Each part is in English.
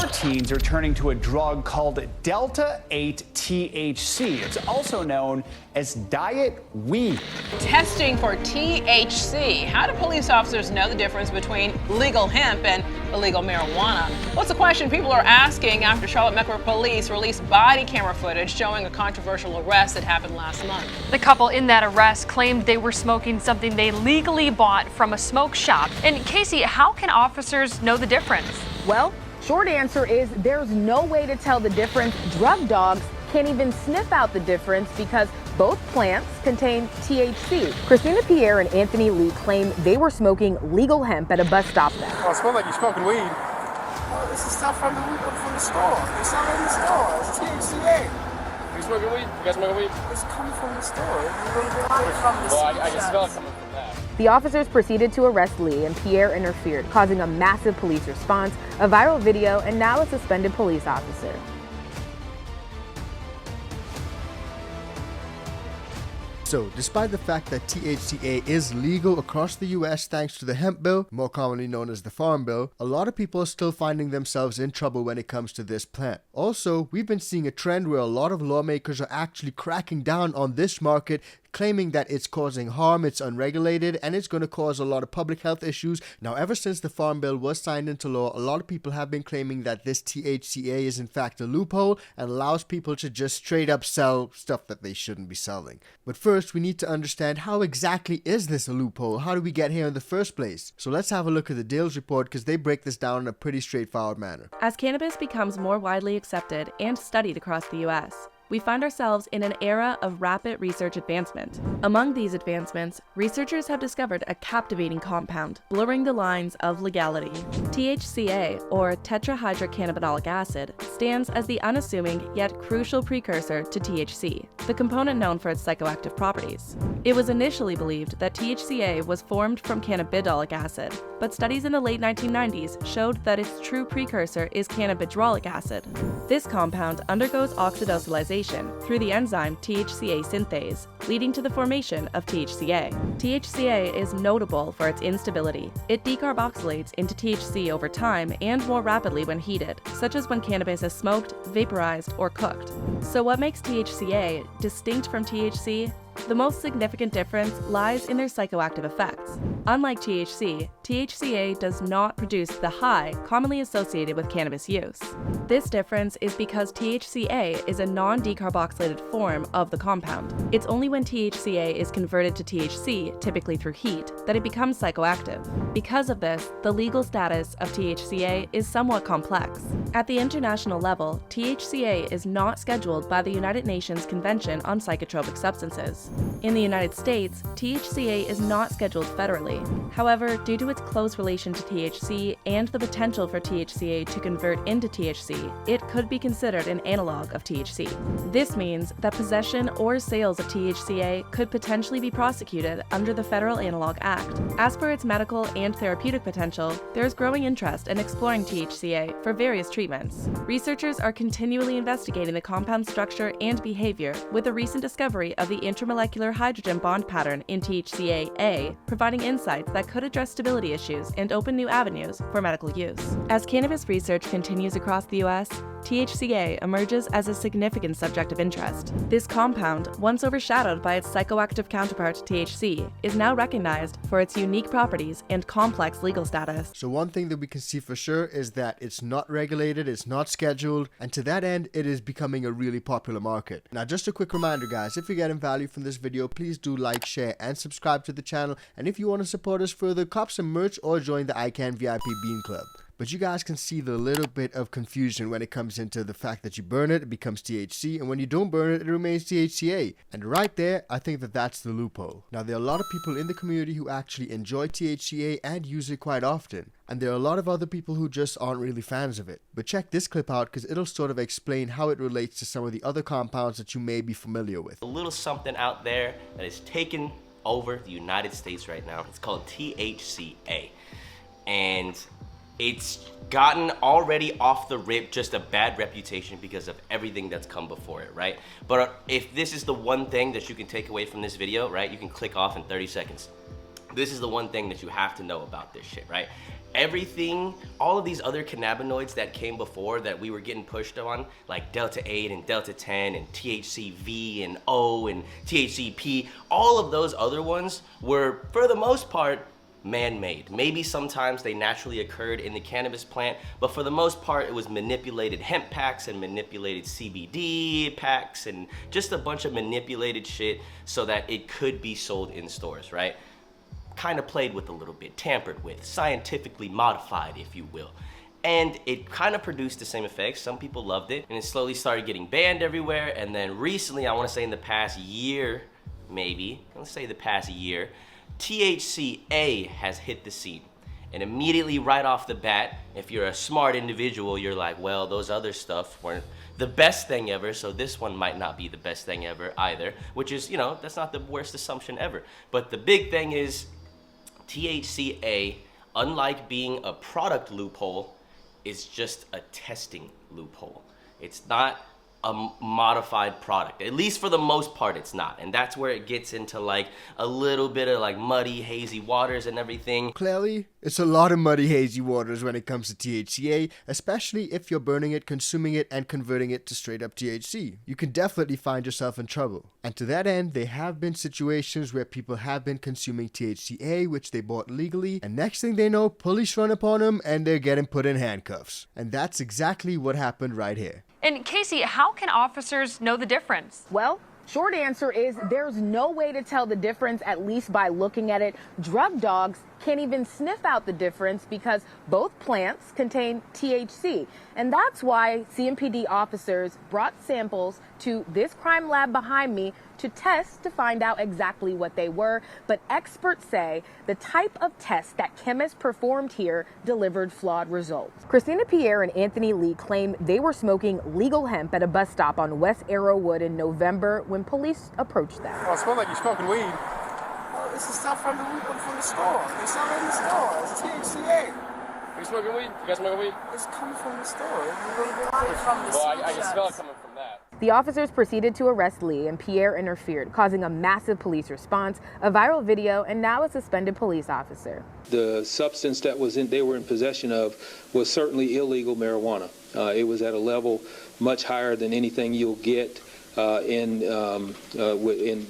teens are turning to a drug called Delta-8 THC. It's also known as diet weed. Testing for THC. How do police officers know the difference between legal hemp and illegal marijuana? What's the question people are asking after Charlotte Meckler police released body camera footage showing a controversial arrest that happened last month? The couple in that arrest claimed they were smoking something they legally bought from a smoke shop. And Casey, how can officers know the difference? Well, short answer is there's no way to tell the difference. Drug dogs can't even sniff out the difference because both plants contain THC. Christina Pierre and Anthony Lee claim they were smoking legal hemp at a bus stop there. Oh, it smells like you're smoking weed. Oh, this is stuff from the store. They sell it in the store. It's THC-A. You smoking weed? You guys smoking weed? It's coming from the store. I can smell it coming from that. The officers proceeded to arrest Lee, and Pierre interfered, causing a massive police response, a viral video, and now a suspended police officer. So, despite the fact that THC-A is legal across the US thanks to the hemp bill, more commonly known as the farm bill, a lot of people are still finding themselves in trouble when it comes to this plant. Also, we've been seeing a trend where a lot of lawmakers are actually cracking down on this market, claiming that it's causing harm, it's unregulated, and it's going to cause a lot of public health issues. Now, ever since the Farm Bill was signed into law, a lot of people have been claiming that this THC-A is in fact a loophole and allows people to just straight up sell stuff that they shouldn't be selling. But first, we need to understand how exactly is this a loophole? How do we get here in the first place? So let's have a look at the Dales report because they break this down in a pretty straightforward manner. As cannabis becomes more widely accepted and studied across the U.S., we find ourselves in an era of rapid research advancement. Among these advancements, researchers have discovered a captivating compound, blurring the lines of legality. THC-A, or tetrahydrocannabinolic acid, stands as the unassuming yet crucial precursor to THC, the component known for its psychoactive properties. It was initially believed that THC-A was formed from cannabidolic acid, but studies in the late 1990s showed that its true precursor is cannabidiolic acid. This compound undergoes oxidosylation through the enzyme THC-A synthase, leading to the formation of THC-A. THC-A is notable for its instability. It decarboxylates into THC over time and more rapidly when heated, such as when cannabis is smoked, vaporized, or cooked. So what makes THC-A distinct from THC? The most significant difference lies in their psychoactive effects. Unlike THC, THC-A does not produce the high commonly associated with cannabis use. This difference is because THC-A is a non-decarboxylated form of the compound. It's only when THC-A is converted to THC, typically through heat, that it becomes psychoactive. Because of this, the legal status of THC-A is somewhat complex. At the international level, THC-A is not scheduled by the United Nations Convention on Psychotropic Substances. In the United States, THC-A is not scheduled federally. However, due to its close relation to THC and the potential for THC-A to convert into THC, it could be considered an analog of THC. This means that possession or sales of THC-A could potentially be prosecuted under the Federal Analog Act. As for its medical and therapeutic potential, there is growing interest in exploring THC-A for various treatments. Researchers are continually investigating the compound structure and behavior, with the recent discovery of the intermolecular hydrogen bond pattern in THC-A providing insights that could address stability issues and open new avenues for medical use. As cannabis research continues across the U.S., THC-A emerges as a significant subject of interest. This compound, once overshadowed by its psychoactive counterpart THC, is now recognized for its unique properties and complex legal status. So one thing that we can see for sure is that it's not regulated, it's not scheduled, and to that end, it is becoming a really popular market. Now, just a quick reminder, guys, if you're getting value from this video, please do like, share, and subscribe to the channel. And if you want to support us further, cop some merch or join the ICANN VIP Bean Club. But you guys can see the little bit of confusion when it comes into the fact that you burn it, it becomes THC, and when you don't burn it, it remains THC-A. And right there, I think that that's the loophole. Now, there are a lot of people in the community who actually enjoy THC-A and use it quite often. And there are a lot of other people who just aren't really fans of it. But check this clip out because it'll sort of explain how it relates to some of the other compounds that you may be familiar with. A little something out there that is taking over the United States right now. It's called THC-A. And it's gotten already off the rip just a bad reputation because of everything that's come before it, right? But if this is the one thing that you can take away from this video, right, you can click off in 30 seconds. This is the one thing that you have to know about this shit, right? Everything, all of these other cannabinoids that came before that we were getting pushed on, like Delta-8 and Delta-10 and THC-V and O and THC-P, all of those other ones were, for the most part, man-made. Maybe sometimes they naturally occurred in the cannabis plant, but for the most part it was manipulated hemp packs and manipulated CBD packs and just a bunch of manipulated shit so that it could be sold in stores, right? Kind of played with a little bit, tampered with, scientifically modified, if you will. And it kind of produced the same effects. Some people loved it, and it slowly started getting banned everywhere. And then recently, I want to say in the past year, maybe, let's say the past year, THC-A has hit the scene. And immediately right off the bat, if you're a smart individual, you're like, well, those other stuff weren't the best thing ever, so this one might not be the best thing ever either, which is, you know, that's not the worst assumption ever. But the big thing is, THC-A, unlike being a product loophole, is just a testing loophole. It's not a modified product. At least for the most part, it's not. And that's where it gets into like a little bit of like muddy, hazy waters and everything. Clearly, it's a lot of muddy, hazy waters when it comes to THC-A, especially if you're burning it, consuming it, and converting it to straight up THC. You can definitely find yourself in trouble. And to that end, there have been situations where people have been consuming THC-A, which they bought legally, and next thing they know, police run upon them and they're getting put in handcuffs. And that's exactly what happened right here. And Casey, how can officers know the difference? Well, short answer is there's no way to tell the difference, at least by looking at it. Drug dogs can't even sniff out the difference because both plants contain THC. And that's why CMPD officers brought samples to this crime lab behind me to test to find out exactly what they were. But experts say the type of test that chemists performed here delivered flawed results. Christina Pierre and Anthony Lee claim they were smoking legal hemp at a bus stop on West Arrowwood in November when police approached them. Oh, it smells like you're smoking weed. Oh, this is stuff from the store. They sell it in the store. It's THC-A. You smoking weed? You guys smoking weed? It's coming from the store. I can smell it coming from that. The officers proceeded to arrest Lee, and Pierre interfered, causing a massive police response, a viral video, and now a suspended police officer. The substance that they were in possession of was certainly illegal marijuana. It was at a level much higher than anything you'll get in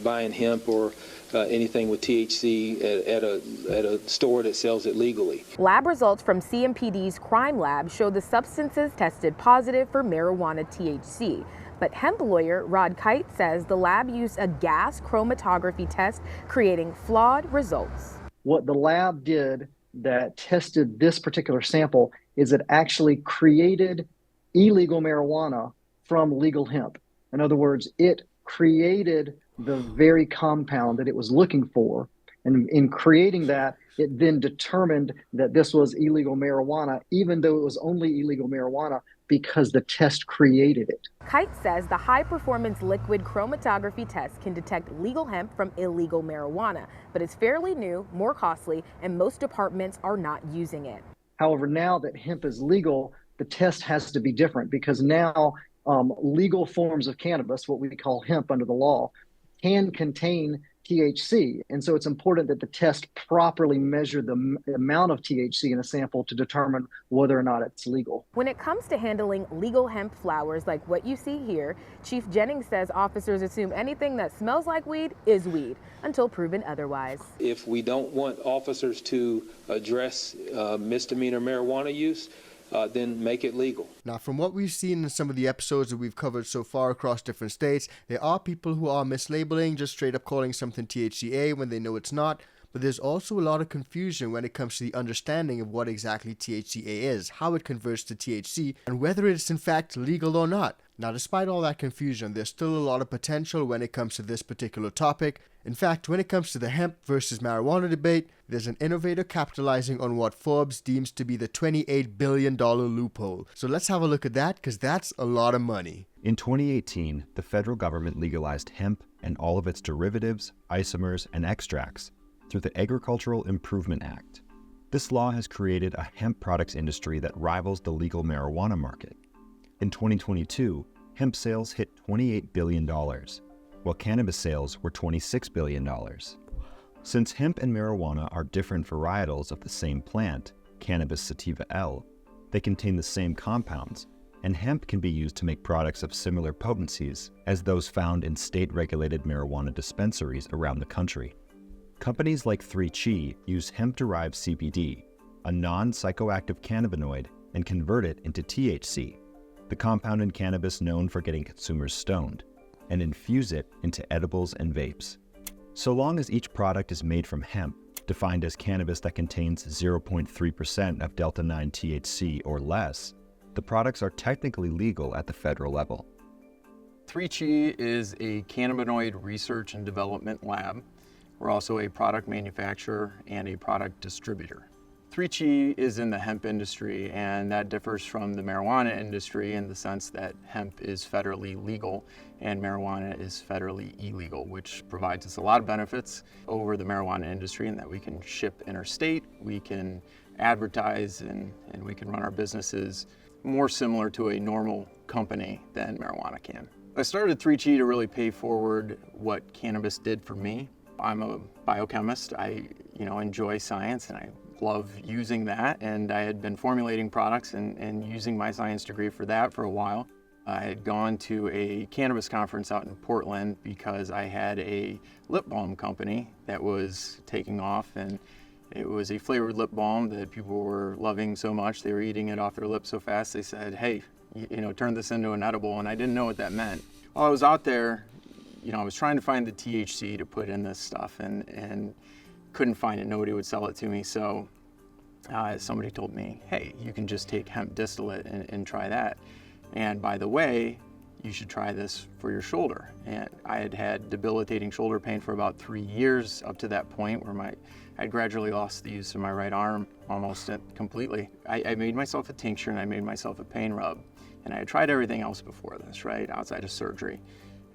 buying hemp or anything with THC at a store that sells it legally. Lab results from CMPD's crime lab show the substances tested positive for marijuana THC. But hemp lawyer Rod Kite says the lab used a gas chromatography test, creating flawed results. What the lab did that tested this particular sample is it actually created illegal marijuana from legal hemp. In other words, it created the very compound that it was looking for. And in creating that, it then determined that this was illegal marijuana, even though it was only illegal marijuana because the test created it. Kite says the high-performance liquid chromatography test can detect legal hemp from illegal marijuana, but it's fairly new, more costly, and most departments are not using it. However, now that hemp is legal, the test has to be different because now legal forms of cannabis, what we call hemp under the law, can contain THC. And so it's important that the test properly measure the amount of THC in a sample to determine whether or not it's legal. When it comes to handling legal hemp flowers like what you see here, Chief Jennings says officers assume anything that smells like weed is weed until proven otherwise. If we don't want officers to address misdemeanor marijuana use, then make it legal. Now, from what we've seen in some of the episodes that we've covered so far across different states, there are people who are mislabeling, just straight up calling something THC-A when they know it's not. But there's also a lot of confusion when it comes to the understanding of what exactly THC-A is, how it converts to THC, and whether it's in fact legal or not. Now, despite all that confusion, there's still a lot of potential when it comes to this particular topic. In fact, when it comes to the hemp versus marijuana debate, there's an innovator capitalizing on what Forbes deems to be the $28 billion loophole. So let's have a look at that, because that's a lot of money. In 2018, the federal government legalized hemp and all of its derivatives, isomers, and extracts through the Agricultural Improvement Act. This law has created a hemp products industry that rivals the legal marijuana market. In 2022, hemp sales hit $28 billion, while cannabis sales were $26 billion. Since hemp and marijuana are different varietals of the same plant, Cannabis sativa L, they contain the same compounds, and hemp can be used to make products of similar potencies as those found in state-regulated marijuana dispensaries around the country. Companies like 3CHE use hemp-derived CBD, a non-psychoactive cannabinoid, and convert it into THC, the compound in cannabis known for getting consumers stoned, and infuse it into edibles and vapes. So long as each product is made from hemp, defined as cannabis that contains 0.3% of delta-9 THC or less, the products are technically legal at the federal level. 3CHE is a cannabinoid research and development lab. We're also a product manufacturer and a product distributor. 3CHE is in the hemp industry, and that differs from the marijuana industry in the sense that hemp is federally legal and marijuana is federally illegal, which provides us a lot of benefits over the marijuana industry in that we can ship interstate, we can advertise, and we can run our businesses more similar to a normal company than marijuana can. I started 3CHE to really pay forward what cannabis did for me. I'm a biochemist. I enjoy science, and I love using that, and I had been formulating products and using my science degree for that for a while. I had gone to a cannabis conference out in Portland because I had a lip balm company that was taking off, and it was a flavored lip balm that people were loving so much. They were eating it off their lips so fast they said, hey, turn this into an edible, and I didn't know what that meant. While I was out there, I was trying to find the THC to put in this stuff and couldn't find it. Nobody would sell it to me. So somebody told me, hey, you can just take hemp distillate and try that. And by the way, you should try this for your shoulder. And I had had debilitating shoulder pain for about 3 years up to that point where I gradually lost the use of my right arm almost completely. I made myself a tincture and I made myself a pain rub. And I had tried everything else before this, right, outside of surgery.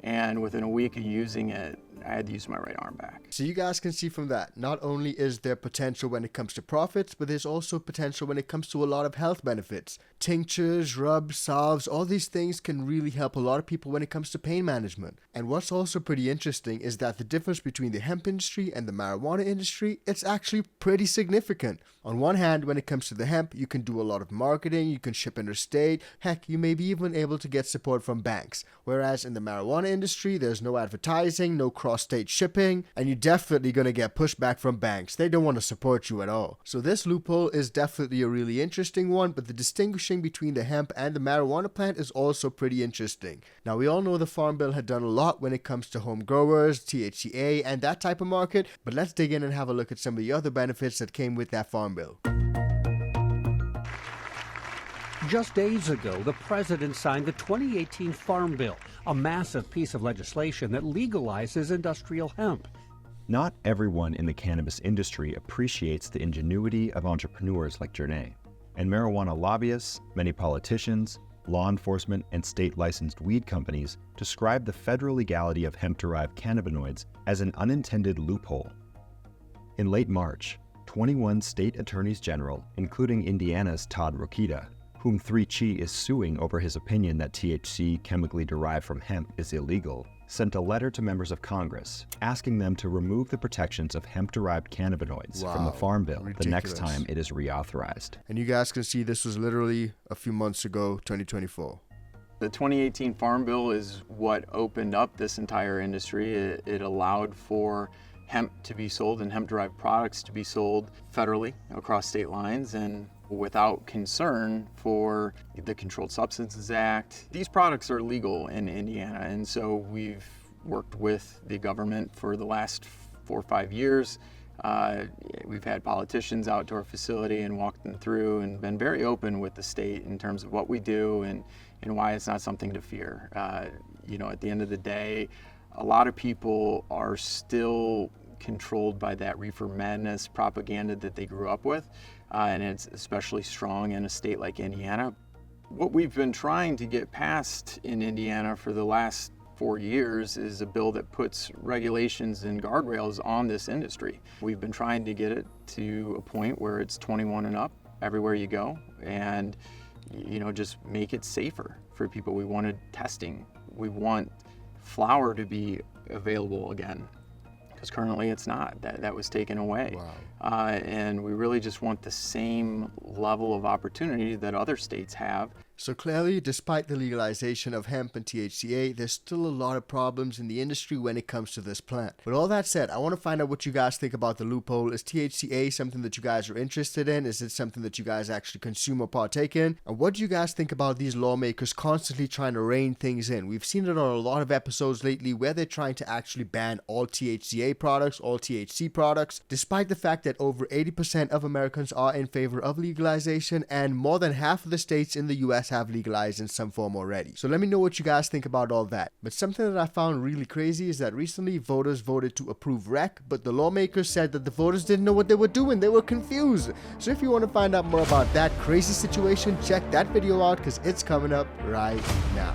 And within a week of using it, I had to use my right arm back. So you guys can see from that, not only is there potential when it comes to profits, but there's also potential when it comes to a lot of health benefits. Tinctures, rubs, salves, all these things can really help a lot of people when it comes to pain management. And what's also pretty interesting is that the difference between the hemp industry and the marijuana industry, it's actually pretty significant. On one hand, when it comes to the hemp, you can do a lot of marketing, you can ship interstate, heck, you may be even able to get support from banks. Whereas in the marijuana industry, there's no advertising, no cross-state shipping, and you're definitely going to get pushback from banks. They don't want to support you at all. So this loophole is definitely a really interesting one, but the distinguishing between the hemp and the marijuana plant is also pretty interesting. Now, we all know the Farm Bill had done a lot when it comes to home growers, THC-A, and that type of market, but let's dig in and have a look at some of the other benefits that came with that Farm Bill. Just days ago, the president signed the 2018 Farm Bill, a massive piece of legislation that legalizes industrial hemp. Not everyone in the cannabis industry appreciates the ingenuity of entrepreneurs like Jernay. And marijuana lobbyists, many politicians, law enforcement, and state-licensed weed companies describe the federal legality of hemp-derived cannabinoids as an unintended loophole. In late March, 21 state attorneys general, including Indiana's Todd Rokita, whom 3CHE is suing over his opinion that THC chemically derived from hemp is illegal, sent a letter to members of Congress asking them to remove the protections of hemp-derived cannabinoids from the Farm Bill the next time it is reauthorized. And you guys can see this was literally a few months ago, 2024. The 2018 Farm Bill is what opened up this entire industry. It allowed for hemp to be sold and hemp-derived products to be sold federally across state lines and without concern for the Controlled Substances Act. These products are legal in Indiana, and so we've worked with the government for the last 4 or 5 years. We've had politicians out to our facility and walked them through and been very open with the state in terms of what we do and why it's not something to fear. At the end of the day, a lot of people are still controlled by that reefer madness propaganda that they grew up with, and it's especially strong in a state like Indiana. What we've been trying to get passed in Indiana for the last 4 years is a bill that puts regulations and guardrails on this industry. We've been trying to get it to a point where it's 21 and up everywhere you go, and just make it safer for people. We wanted testing. We want flower to be available again. because currently it's not. That was taken away. Wow. And we really just want the same level of opportunity that other states have. So clearly, despite the legalization of hemp and THC-A, there's still a lot of problems in the industry when it comes to this plant. With all that said, I want to find out what you guys think about the loophole. Is THC-A something that you guys are interested in? Is it something that you guys actually consume or partake in? And what do you guys think about these lawmakers constantly trying to rein things in? We've seen it on a lot of episodes lately where they're trying to actually ban all THC-A products, all THC products, despite the fact that over 80% of Americans are in favor of legalization and more than half of the states in the US have legalized in some form already. So let me know what you guys think about all that. But something that I found really crazy is that recently voters voted to approve rec, but the lawmakers said that the voters didn't know what they were doing. They were confused. So if you want to find out more about that crazy situation, check that video out because it's coming up right now.